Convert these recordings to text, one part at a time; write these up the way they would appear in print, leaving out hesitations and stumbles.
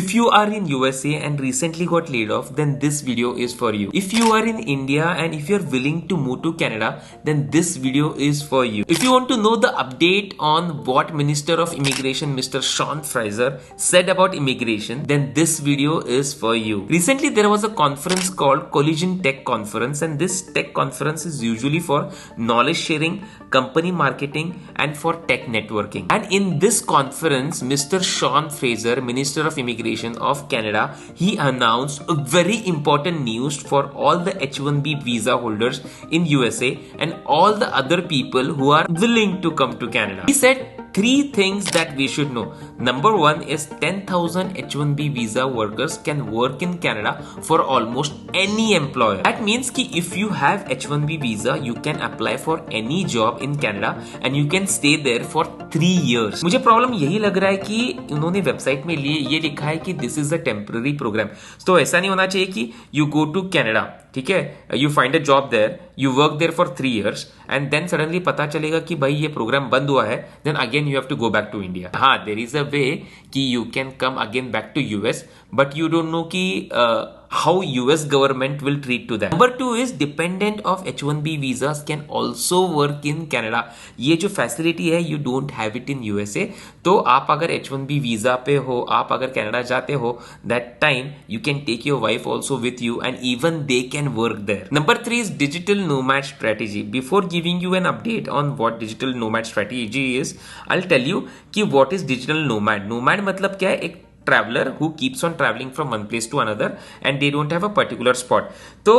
If you are in USA and recently got laid off, then this video is for you. If you are in India and if you're willing to move to Canada, then this video is for you. If you want to know the update on what Minister of Immigration Mr. Sean Fraser said about immigration, then this video is for you. Recently there was a conference called Collision Tech Conference, and this tech conference is usually for knowledge sharing, company marketing and for tech networking. And in this conference, Mr. Sean Fraser, Minister of Immigration of Canada, he announced a very important news for all the H-1B visa holders in USA and all the other people who are willing to come to Canada. He said 3 things that we should know. Number 1 is 10,000 H-1B visa workers can work in Canada for almost any employer. That means कि if you have H-1B visa, you can apply for any job in Canada and you can stay there for 3 years. मुझे problem यही लग रहा है कि उन्होंने website में ये लिखा है कि this is a temporary programme. तो ऐसा नहीं होना चाहिए कि यू गो टू कैनेडा, ठीक है, you find a job there, you work there for 3 years and then suddenly पता चलेगा कि भाई ये प्रोग्राम बंद हुआ है, then again you have to go back to India. हाँ, देयर इज अ वे कि you can come again back to US, but you don't know कि how US government will treat to that. Number 2 is dependent of H-1B visas can also work in Canada. ये जो facility है you don't have it in USA. तो आप अगर H-1B visa पे हो, आप अगर कनाडा जाते हो, that time you can take your wife also with you and even they can work there. Number 3 is digital nomad strategy. Before giving you an update on what digital nomad strategy is, I'll tell you कि what is digital nomad. Nomad मतलब क्या है? एक traveler who keeps on traveling from one place to another and they don't have a particular spot. तो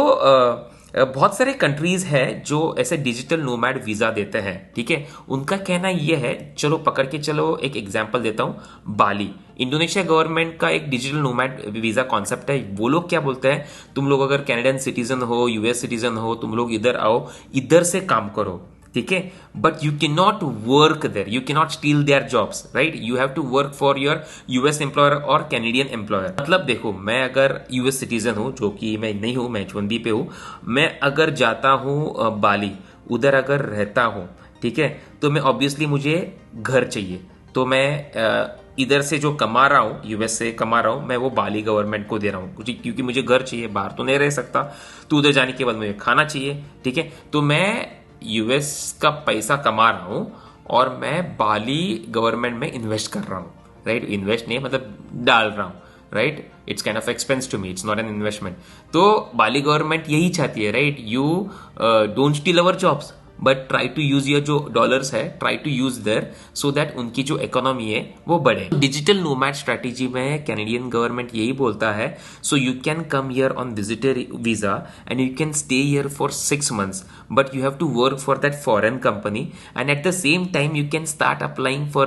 बहुत सारे countries है जो ऐसे डिजिटल नोमैड वीजा देते हैं, ठीक है. उनका कहना ये है, चलो पकड़ के चलो एक एग्जांपल देता हूं, बाली. इंडोनेशिया गवर्नमेंट का एक डिजिटल नोमैड वीजा कॉन्सेप्ट है. वो लोग क्या बोलते हैं, तुम लोग अगर कैनेडियन सिटीजन हो, यूएस सिटीजन हो, तुम लोग इधर आओ, इधर से काम करो, ठीक है, but you can not work there, you can not steal their jobs, right. You have to work for your US employer और कैनेडियन एम्प्लॉयर. मतलब देखो, मैं अगर यूएस सिटीजन हूं, जो कि मैं नहीं हूं, मैं H-1B पे हूं, मैं अगर जाता हूं बाली, उधर अगर रहता हूं, ठीक है, तो मैं ऑब्वियसली मुझे घर चाहिए. तो मैं इधर से जो कमा रहा हूं, यूएस से कमा रहा हूं, मैं वो बाली गवर्नमेंट को दे रहा हूं, क्योंकि मुझे घर चाहिए, बाहर तो नहीं रह सकता. तो उधर जाने के बाद मुझे खाना चाहिए, ठीक है. तो मैं यूएस का पैसा कमा रहा हूं और मैं बाली गवर्नमेंट में इन्वेस्ट कर रहा हूं, राइट. इन्वेस्ट नहीं, मतलब डाल रहा हूं, right. It's kind of expense to me, it's not an investment. तो बाली गवर्नमेंट यही चाहती है, right. You don't steal our jobs, but try to use your जो डॉलर्स है, try to use there so that उनकी जो इकोनॉमी है वो बढ़े. डिजिटल नोमैड स्ट्रेटेजी में कैनेडियन गवर्नमेंट यही बोलता है, so you can come here on visitor visa and you can stay here for 6 months, but you have to work for that foreign company and at the same time you can start applying for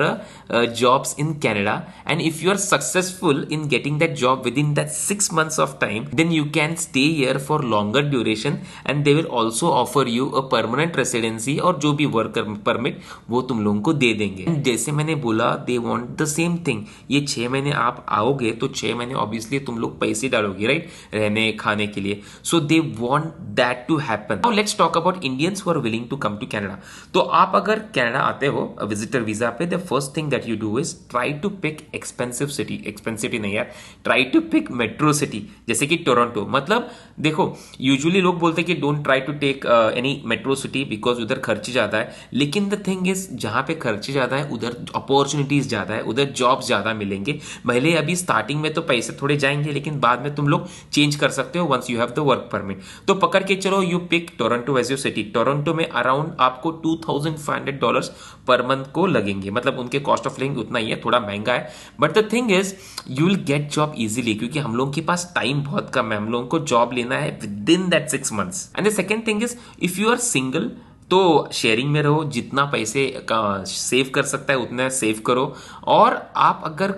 jobs in Canada, and if you are successful in getting that job within that 6 months of time, then you can stay here for longer duration and they will also offer you a permanent residency और जो भी work permit वो तुम लोगों को दे देंगे. जैसे मैंने बोला, they want the same thing. ये 6 महीने आप आओगे तो 6 महीने ऑब्वियसली तुम लोग पैसे डालोगे, राइट, रहने खाने के लिए. So they want that to happen. Now let's talk about Indians who are willing to come to Canada. तो आप अगर कनाडा आते हो विजिटर वीजा पे, the first thing that you do is try to pick expensive city. Expensive नहीं यार, try to pick metro city, जैसे कि टोरंटो. मतलब देखो, यूजुअली लोग बोलते हैं कि don't try to take any metro city because उधर खर्च ज्यादा है. लेकिन द थिंग इज, जहां पे खर्च ज्यादा है उधर अपॉर्चुनिटीज ज्यादा है, उधर जॉब्स ज्यादा मिलेंगे. भले अभी स्टार्टिंग में तो पैसे थोड़े जाएंगे, लेकिन बाद में तुम लोग चेंज कर सकते हो once you have the work permit. तो पकड़ के चलो, you pick Toronto as your city. Toronto में अराउंड आपको $2,500 पर मंथ को लगेंगे. मतलब उनके कॉस्ट ऑफ लिविंग उतना ही है, थोड़ा महंगा है, but the thing is you will get job easily, क्योंकि हम लोगों के पास टाइम बहुत कम है. हम लोगों को जॉब लेना है within that 6 months. And the second thing is, if you are single तो शेयरिंग में रहो, जितना पैसे सेव कर सकता है उतना सेव करो. और आप अगर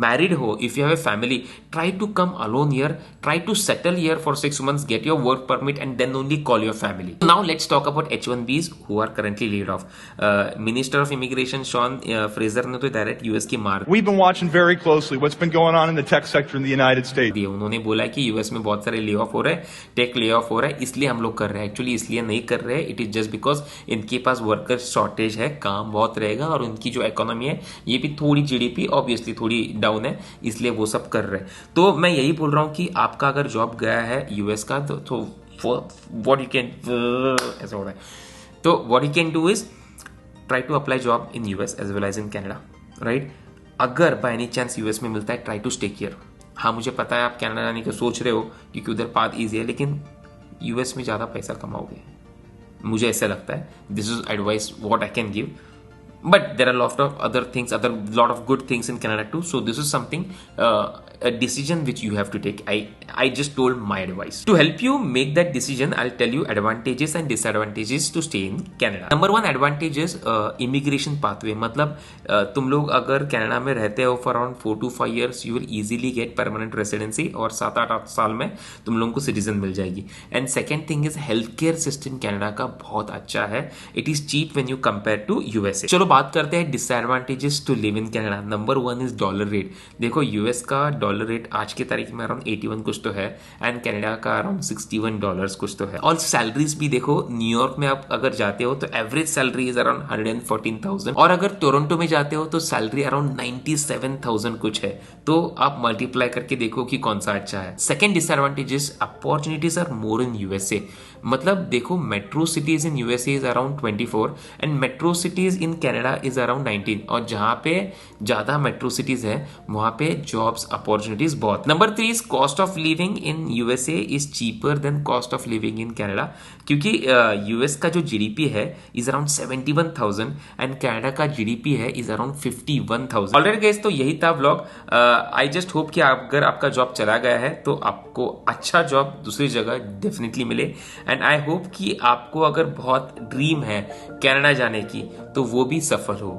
मैरिड हो, if you have a family, try to come alone here, try to settle here for 6 months, get your work permit and then only call your family. Now let's talk about H-1Bs who are currently laid off. Minister of immigration Sean Fraser ने तो direct US की मार. We've been watching very closely what's been going on in the tech sector in the United States. उन्होंने बोला कि US में बहुत सारे ले ऑफ हो रहे हैं, टेक ले ऑफ हो रहा है, इसलिए हम लोग कर रहे हैं. एक्चुअली इसलिए नहीं कर रहे हैं, इट इज जस्ट बिकॉज इनके पास वर्कर शॉर्टेज है, काम बहुत रहेगा और उनकी जो इकोनॉमी है ये भी थोड़ी जीडीपी ऑब्वियसली थोड़ी डाउन है, इसलिए वो सब कर रहे हैं। तो मैं यही बोल रहा हूँ कि आपका अगर जॉब गया है यूएस का तो व्हाट यू कैन ऐसा हो रहा है, तो what you can do is try to apply job in US as well as in Canada, right. अगर बाय एनी चांस यूएस में मिलता है, ट्राई टू स्टे हियर। हाँ मुझे पता है आप कनाडा जाने का सोच रहे हो क्योंकि उधर पाथ ईजी है, लेकिन यूएस में ज़्यादा पैसा कमाओगे, मुझे ऐसा लगता है। This is advice what I can give, but there are a lot of other things, lot of good things in Canada too, so this is something a decision which you have to take. I just told my advice to help you make that decision. I'll tell you advantages and disadvantages to stay in Canada. Number one advantage is immigration pathway. मतलब तुम लोग अगर Canada में रहते हो for around 4 to 5 years you will easily get permanent residency, और 7-8 साल में तुम लोगों को सिटीजन मिल जाएगी। And second thing is healthcare system Canada का बहुत अच्छा है, it is cheap when you compare to USA. चलो बात करते हैं disadvantages to live in Canada. Number 1 is dollar rate. देखो यूएस का डॉलर रेट आज की तारीख में अराउंड 81 कुछ तो है, एंड कनाडा का अराउंड $61 कुछ तो है। और सैलरीज भी देखो, न्यूयॉर्क में आप अगर जाते हो तो एवरेज सैलरी इज अराउंड 114,000, और अगर टोरंटो में जाते हो तो सैलरी अराउंड 97,000 कुछ है। तो आप मल्टीप्लाई करके देखो कि कौन सा अच्छा है। Second disadvantages, opportunities are more in USA. मतलब देखो metro cities in USA is around 24 and metro cities in Canada is around 19, और जहां पे ज्यादा मेट्रो सिटीज है वहां पे जॉब्स अपॉर्चुनिटीज बहुत। Number 3 is cost of living in USA is cheaper than cost of living in Canada, क्योंकि US का जो जीडीपी है इज अराउंड 71,000 एंड कनाडा का जीडीपी है इज अराउंड 51,000। ऑलराइट गाइस, तो यही था व्लॉग। आई जस्ट होप कि अगर आपका जॉब चला गया है तो आपको अच्छा जॉब दूसरी जगह डेफिनेटली मिले, एंड आई होप कि आपको अगर बहुत ड्रीम है कनाडा जाने की तो वो भी सफल हो।